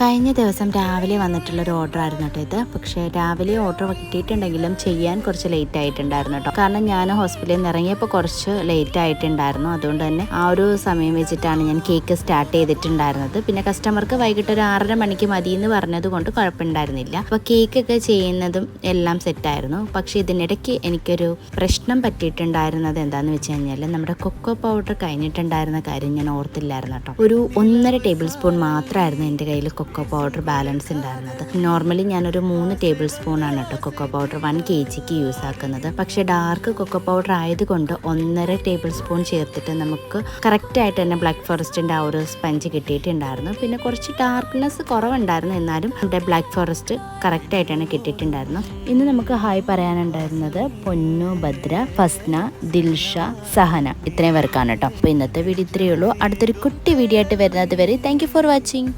കഴിഞ്ഞ ദിവസം രാവിലെ വന്നിട്ടുള്ളൊരു ഓർഡർ ആയിരുന്നു കേട്ടോ ഇത്. പക്ഷേ രാവിലെ ഓർഡർ കിട്ടിയിട്ടുണ്ടെങ്കിലും ചെയ്യാൻ കുറച്ച് ലേറ്റ് ആയിട്ടുണ്ടായിരുന്നു കേട്ടോ. കാരണം ഞാൻ ഹോസ്പിറ്റലിൽ നിന്ന് ഇറങ്ങിയപ്പോൾ കുറച്ച് ലേറ്റ് ആയിട്ടുണ്ടായിരുന്നു. അതുകൊണ്ട് തന്നെ ആ ഒരു സമയം വെച്ചിട്ടാണ് ഞാൻ കേക്ക് സ്റ്റാർട്ട് ചെയ്തിട്ടുണ്ടായിരുന്നത്. പിന്നെ കസ്റ്റമർക്ക് വൈകിട്ട് ഒരു 6:30 മണിക്ക് മതി എന്ന് പറഞ്ഞത് കൊണ്ട് കുഴപ്പമുണ്ടായിരുന്നില്ല. അപ്പോൾ കേക്കൊക്കെ ചെയ്യുന്നതും എല്ലാം സെറ്റായിരുന്നു. പക്ഷേ ഇതിനിടയ്ക്ക് എനിക്കൊരു പ്രശ്നം പറ്റിയിട്ടുണ്ടായിരുന്നത് എന്താണെന്ന് വെച്ച് കഴിഞ്ഞാൽ നമ്മുടെ കൊക്കോ പൗഡർ കഴിഞ്ഞിട്ടുണ്ടായിരുന്ന കാര്യം ഞാൻ ഓർത്തില്ലായിരുന്നു കേട്ടോ. ഒരു 1.5 ടേബിൾ സ്പൂൺ മാത്രമായിരുന്നു എൻ്റെ കയ്യിൽ കൊക്കോ പൗഡർ ബാലൻസ് ഉണ്ടായിരുന്നത്. നോർമലി ഞാനൊരു 3 ടേബിൾ സ്പൂണാണ് കേട്ടോ കൊക്കോ പൗഡർ 1 kgക്ക് യൂസ് ആക്കുന്നത്. പക്ഷേ ഡാർക്ക് കൊക്കോ പൗഡർ ആയതുകൊണ്ട് 1.5 ടേബിൾ സ്പൂൺ ചേർത്തിട്ട് നമുക്ക് കറക്റ്റായിട്ട് തന്നെ ബ്ലാക്ക് ഫോറസ്റ്റിൻ്റെ ആ ഒരു സ്പഞ്ച് കിട്ടിയിട്ടുണ്ടായിരുന്നു. പിന്നെ കുറച്ച് ഡാർക്ക്നെസ് കുറവുണ്ടായിരുന്നു, എന്നാലും നമ്മുടെ ബ്ലാക്ക് ഫോറസ്റ്റ് കറക്റ്റായിട്ടാണ് കിട്ടിയിട്ടുണ്ടായിരുന്നു. ഇന്ന് നമുക്ക് ഹായ് പറയാനുണ്ടായിരുന്നത് പൊന്നു, ഭദ്ര, ഫസ്ന, ദിൽഷ, സഹന, ഇത്രയും പേർക്കാണ് കേട്ടോ. അപ്പോൾ ഇന്നത്തെ വീഡിയോ ഇത്രയേ ഉള്ളൂ. അടുത്തൊരു കുട്ടി വീഡിയോ ആയിട്ട് വരുന്നത് വരെ താങ്ക് യു ഫോർ വാച്ചിങ്.